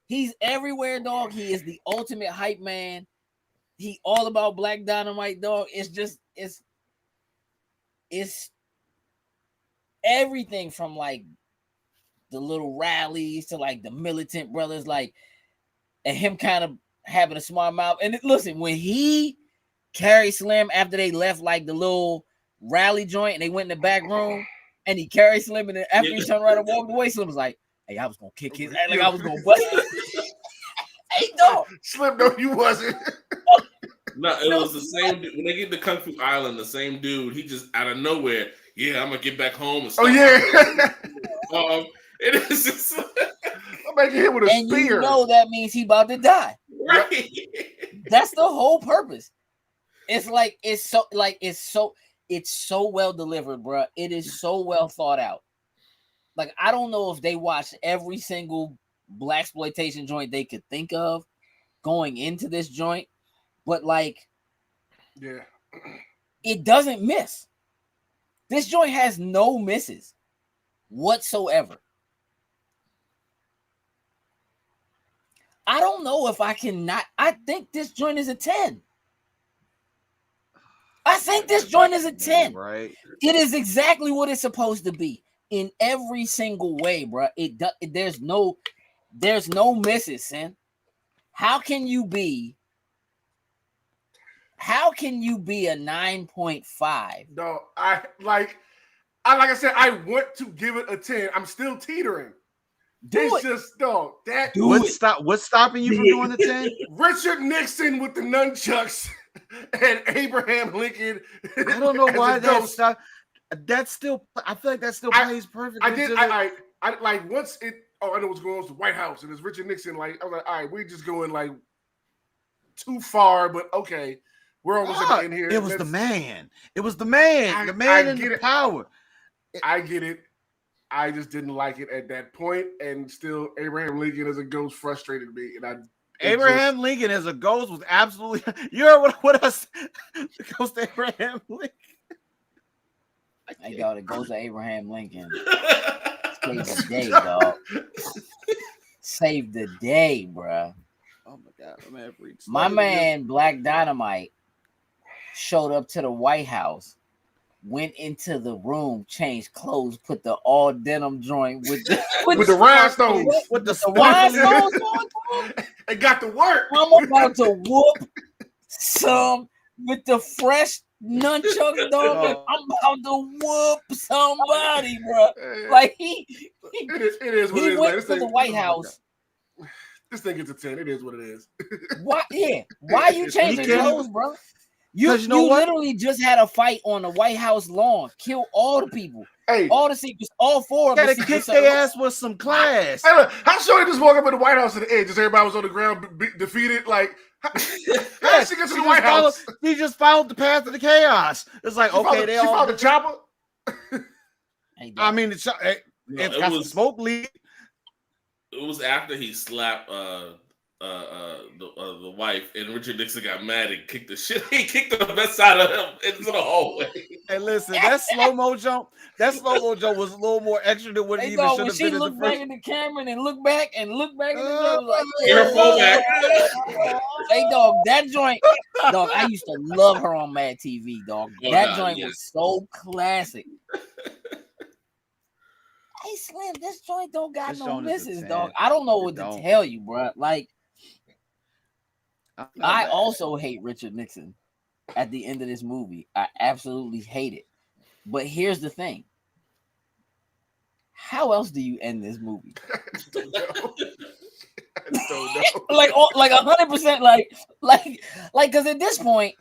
A: he's everywhere, dog. He is the ultimate hype man. He all about Black Dynamite, dog. It's everything from like the little rallies to like the militant brothers, like and him kind of having a smart mouth. And listen, when he carried Slim after they left like the little rally joint and they went in the back room and he carried Slim and then after he turned around and walked away, Slim was like, hey, I was gonna kick his ass, like I was gonna bust it. Hey, dog.
B: Slim, no, you wasn't.
C: No, it was the same dude. When they get to Kung Fu Island, the same dude, he just out of nowhere, I'm gonna get back home and stuff.
B: Oh yeah.
C: It is just
B: I'm making him with a
A: and
B: spear.
A: You know that means he about to die.
C: Right.
A: That's the whole purpose. It's like it's so well delivered, bro. It is so well thought out. Like I don't know if they watched every single blaxploitation joint they could think of going into this joint, but like,
B: yeah,
A: it doesn't miss. This joint has no misses whatsoever. I don't know if I cannot. I think this joint is a 10. I think this joint is a 10.
D: Right.
A: It is exactly what it's supposed to be in every single way, bro. There's no misses, son. How can you be a 9.5?
B: No, like I said, I want to give it a 10. I'm still teetering.
D: What's stopping you from doing the 10?
B: Richard Nixon with the nunchucks and Abraham Lincoln.
D: I don't know why that's still. That's still. I feel like that still plays perfectly.
B: I like once it. Oh, I know what's going on with the White House and it's Richard Nixon. Like I was like, all right, we're just going like too far, but okay, we're almost at the end here.
D: It was the man. It was the man. The man in the power.
B: I get it. I just didn't like it at that point, and still Abraham Lincoln as a ghost frustrated me, and
D: Abraham Lincoln as a ghost was absolutely. You heard what us? The ghost of Abraham Lincoln.
A: I got it. Goes to Abraham Lincoln. Save the day, dog. Save the day, bruh.
D: Oh my god,
A: my man Black Dynamite showed up to the White House, went into the room, changed clothes, put the all denim joint with the
B: rhinestones,
D: with the
A: rhinestones on.
B: It got to work.
A: I'm about to whoop some with the fresh nunchucks, dog. I'm about to whoop somebody, bro. Like
B: it is what it is.
A: Went to the White House.
B: This thing gets a 10. It is what it is.
A: Why? Yeah. Why you changing clothes, bro? You literally just had a fight on the White House lawn. Kill all the people.
B: Hey,
A: all the secrets, all four of them.
D: Gotta kick their ass with some class.
B: Hey, look, how sure he just walk up in the White House at the edge? Just everybody was on the ground, defeated. Like, how did she get to the White House?
D: He just followed the path of the chaos. It's like, okay, they all.
B: She followed the chopper.
D: I mean, it's got some smoke leak.
C: It was after he slapped the wife, and Richard Nixon got mad and kicked the shit. He kicked the best side of him into the hallway.
D: And listen, that slow-mo jump was a little more extra than what it even should have been.
A: When she looked back at the camera and looked back at the camera, like,
C: careful, man.
A: Hey, dog, that joint, dog. I used to love her on Mad TV, dog. That joint was so classic. Hey, Slim, this joint don't got no misses, dog. I don't know what to tell you, bro. Like, I also hate Richard Nixon at the end of this movie. I absolutely hate it. But here's the thing. How else do you end this movie?
B: I don't know.
A: like 100%, like, because at this point,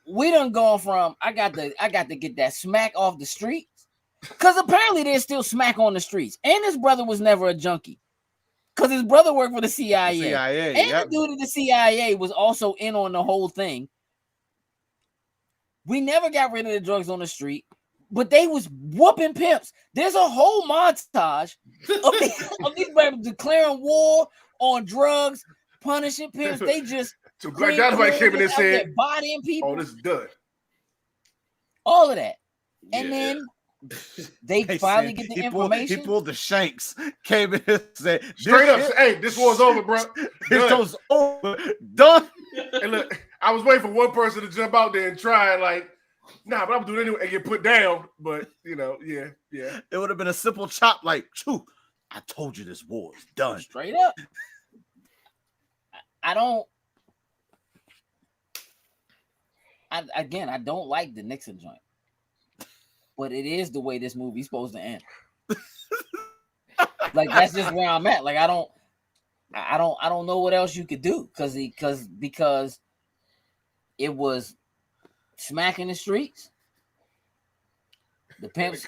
A: we done gone from I got to get that smack off the streets. Because apparently there's still smack on the streets. And his brother was never a junkie. Because his brother worked for the CIA. The dude at the CIA was also in on the whole thing. We never got rid of the drugs on the street. But they was whooping pimps. There's a whole montage of these people declaring war on drugs, punishing pimps. They just...
B: So Black Dynamite came in and said,
A: bodying people.
B: Oh, this is done.
A: All of that. And then... They finally get the information.
D: He pulled the shanks, came in and said,
B: straight up, hey, this war's over, bro.
D: This war's over. Done.
B: And look, I was waiting for one person to jump out there and try, like, nah, but I'm doing it anyway and get put down. But, yeah.
D: It would have been a simple chop, like, Choo, I told you this war is done.
A: Straight up. I don't like the Nixon joint. But it is the way this movie's supposed to end. Like, that's just where I'm at. Like, I don't know what else you could do because it was smacking the streets. The pimps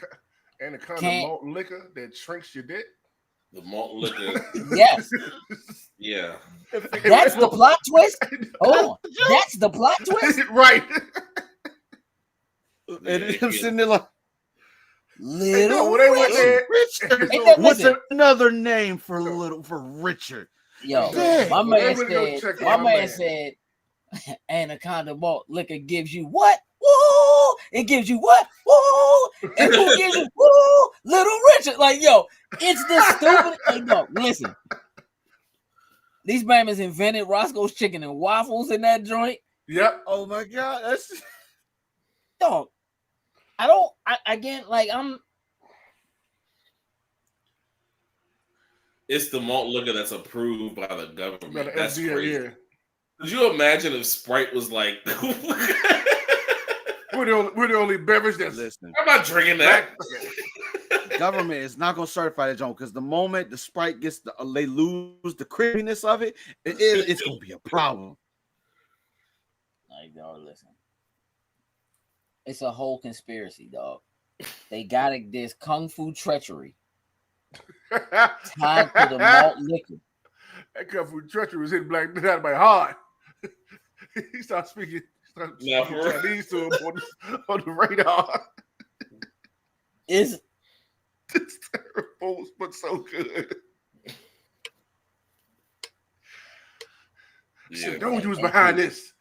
B: and the kind of malt liquor that shrinks your dick.
C: The malt liquor.
A: Yes.
C: Yeah.
A: That's the plot twist. Hold on. That's the plot twist.
B: Right.
D: And him sitting there like,
A: Little
D: Richard. What's another name for Richard?
A: Yo, my man said, Anaconda malt liquor gives you what? Woo! It gives you what? Woo! And who gives you woo? Little Richard. Like, yo, it's the stupid. Hey, no, listen. These Bama's invented Roscoe's chicken and waffles in that joint.
B: Yep.
D: Oh my god, that's
A: dog.
C: It's the malt liquor that's approved by the government. That's
B: FDA,
C: crazy.
B: yeah.
C: Could you imagine if Sprite was like,
B: we're the only beverage that's...
D: Listen,
C: I'm not drinking that.
D: Government is not going to certify that joint because the moment the Sprite gets they lose the creaminess of it, it's going to be a problem.
A: Like, dog, listen. It's a whole conspiracy, dog. They got it. There's kung fu treachery tied to the malt liquor.
B: That kung fu treachery was hitting Black Dynamite hard. He started speaking Chinese to him on the radar.
A: It's
B: terrible, but so good.
C: Yeah,
B: Know
A: Hey,
B: who's
A: hey,
B: behind
A: cool.
B: this,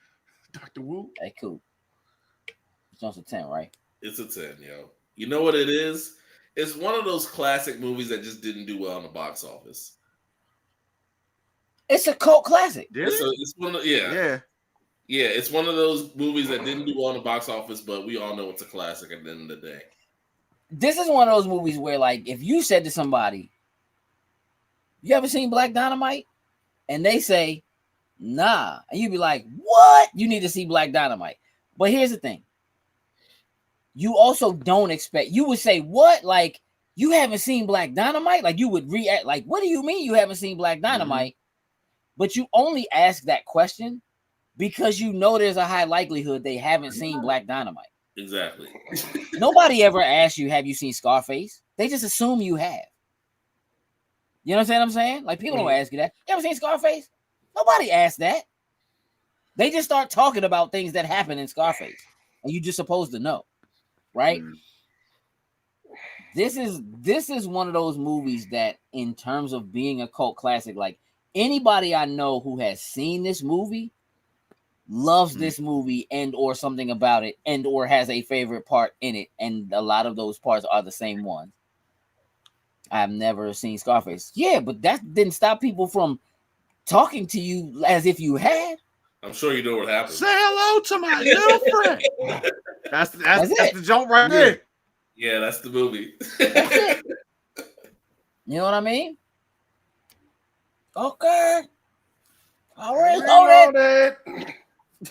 B: Dr. Wu.
A: Hey, cool. It's also 10, right?
C: it's a 10, yo. You know what it is? It's one of those classic movies that just didn't do well in the box office.
A: It's a cult classic.
D: Did it?
C: It's one of yeah. It's one of those movies that didn't do well in the box office, but we all know it's a classic at the end of the day.
A: This is one of those movies where, like, if you said to somebody, "You ever seen Black Dynamite?" and they say, "Nah," and you'd be like, "What? You need to see Black Dynamite." But here's the thing: you also don't expect. You would say, "What? Like, you haven't seen Black Dynamite?" Like, you would react like, "What do you mean you haven't seen Black Dynamite?" But you only ask that question because you know there's a high likelihood they haven't seen Black Dynamite.
C: Exactly.
A: Nobody ever asks you, "Have you seen Scarface?" They just assume you have. You know what I'm saying? Like, people don't ask you that. You ever seen Scarface? Nobody asks that. They just start talking about things that happen in Scarface, and you just supposed to know, right? This is one of those movies that, in terms of being a cult classic, like, anybody I know who has seen this movie loves this movie and or something about it and or has a favorite part in it, and a lot of those parts are the same ones. I've never seen Scarface. Yeah, but that didn't stop people from talking to you as if you had.
C: I'm sure you know what happened.
D: Say hello to my little friend. That's
A: it.
D: the jump right there.
C: Yeah, that's the movie.
A: That's it. You know what I mean? Okay. All right, loaded.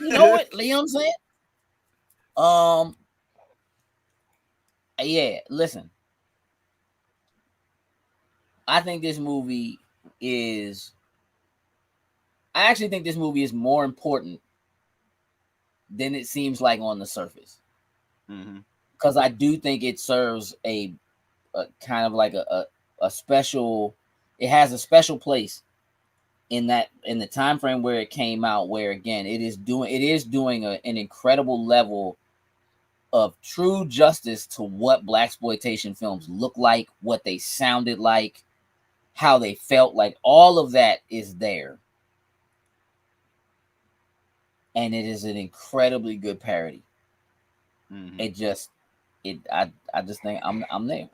A: You know what? You know what I'm saying? Yeah, listen. I think this movie is I actually think this movie is more important than it seems like on the surface. Because I do think it serves a kind of like a special, it has a special place in the time frame where it came out, where again it is doing an incredible level of true justice to what blaxploitation films look like, what they sounded like, how they felt like. All of that is there, and it is an incredibly good parody. I just think I'm there.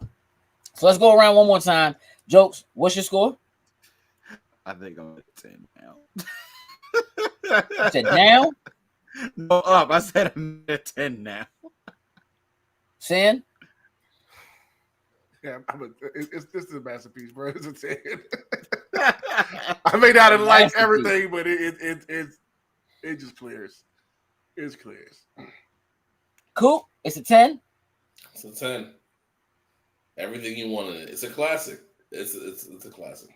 A: So let's go around one more time. Jokes, what's your score?
D: I think I'm at 10 now.
A: You said down?
D: No, up. I said I'm at 10 now.
A: Sin?
B: Yeah, this is a masterpiece, bro. It's a 10. I may not have liked everything, but it just clears. It clears.
A: Cool. It's a 10.
C: It's a 10. Everything you wanted it. It's a classic. It's a classic.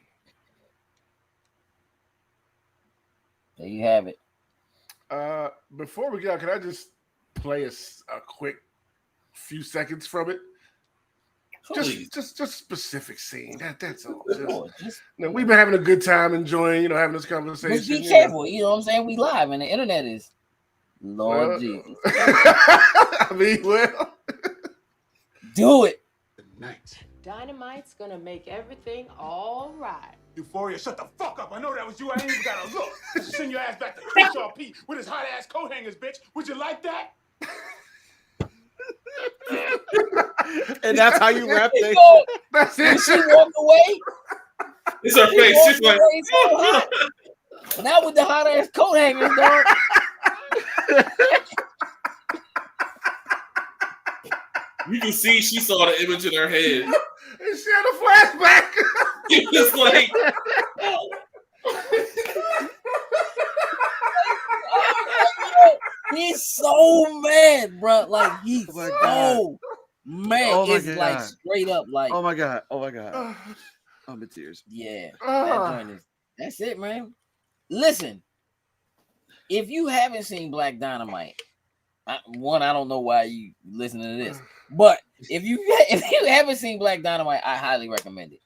A: There you have it.
B: Before we get out, can I just play a quick few seconds from it? Just specific scene. That's all. We've been having a good time enjoying, having this conversation.
A: Just be careful. You know what I'm saying? We live and the internet is Lord Jesus.
B: I mean, well,
A: do it.
E: Night. Dynamite's gonna make everything all right.
F: Euphoria, shut the fuck up. I know that was you. I ain't even got to look. Send your ass back to Crenshaw Pete with his hot ass coat hangers, bitch. Would you like that?
D: And that's how you wrap things.
B: That's it.
A: She walked away.
C: It's her face. She's like,
A: so not with the hot ass coat hangers, dog.
C: You can see she saw the image in her head.
B: And she had a flashback.
C: It's like,
A: he's so mad, bro. Like he's so mad. It's like straight up like,
D: oh my god. I'm in tears.
A: Yeah. That's it, man. Listen, if you haven't seen Black Dynamite, I don't know why you listening to this, but if you haven't seen Black Dynamite, I highly recommend it.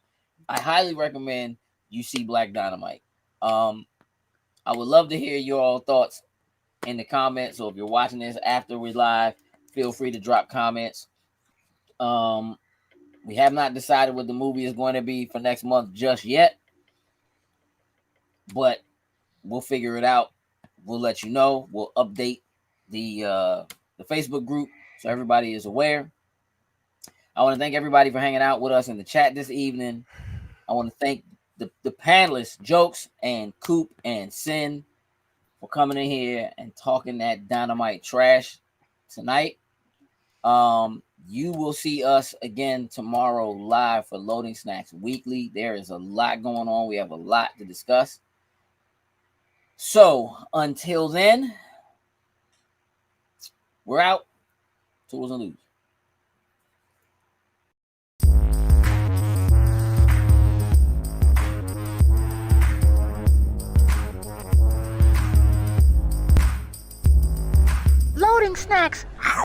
A: I highly recommend you see Black Dynamite. I would love to hear your all thoughts in the comments. So if you're watching this after we're live, feel free to drop comments. We have not decided what the movie is going to be for next month just yet, but we'll figure it out. We'll let you know. We'll update the Facebook group so everybody is aware. I want to thank everybody for hanging out with us in the chat this evening. I want to thank the panelists, Jokes and Coop and Sin, for coming in here and talking that Dynamite trash tonight. You will see us again tomorrow live for Loading Snacks Weekly. There is a lot going on. We have a lot to discuss. So until then, we're out. Tools and Lose.
G: Loading Snacks